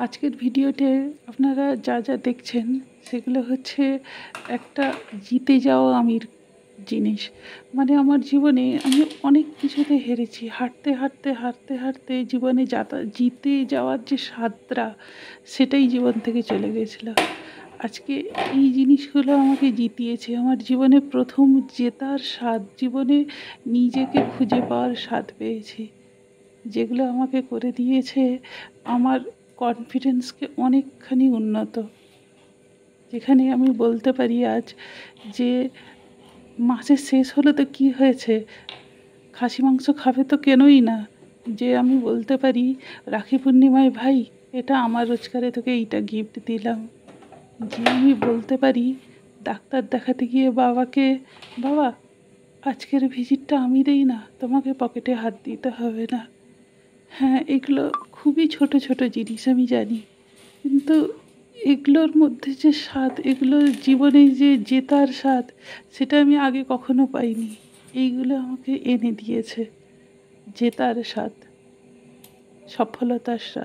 আজকের ভিডিওতে আপনারা যা যা দেখছেন সেগুলো হচ্ছে একটা জিতে যাওয়া আমির জিনিস। মানে আমার জীবনে আমি অনেক কিছুতে হেরেছি, হারতে হারতে হারতে হারতে জীবনে জিতে যাওয়ার যে স্বাদটা সেটাই জীবন থেকে চলে গেছিলো। আজকে এই জিনিসগুলো আমাকে জিতিয়েছে। আমার জীবনে প্রথম জেতার স্বাদ, জীবনে নিজেকে খুঁজে পাওয়ার স্বাদ পেয়েছি, যেগুলো আমাকে করে দিয়েছে আমার কনফিডেন্সকে অনেকখানি উন্নত। যেখানে আমি বলতে পারি আজ যে মাসের শেষ হলে তো কী হয়েছে, খাসি মাংস খাবে তো কেনই না, যে আমি বলতে পারি রাখি পূর্ণিমায় ভাই এটা আমার রোজগারে তোকে এইটা গিফট দিলাম, যে আমি বলতে পারি ডাক্তার দেখাতে গিয়ে বাবাকে, বাবা আজকের ভিজিটটা আমি দেই না, তোমাকে পকেটে হাত দিতে হবে না। হ্যাঁ, এগুলো খুবই ছোট ছোট জিনিস আমি জানি, কিন্তু এগুলোর মধ্যে যে স্বাদ, এগুলো জীবনে যে জেতার স্বাদ, সেটা আমি আগে কখনো পাইনি। এইগুলো আমাকে এনে দিয়েছে জেতার স্বাদ, সফলতার স্বাদ।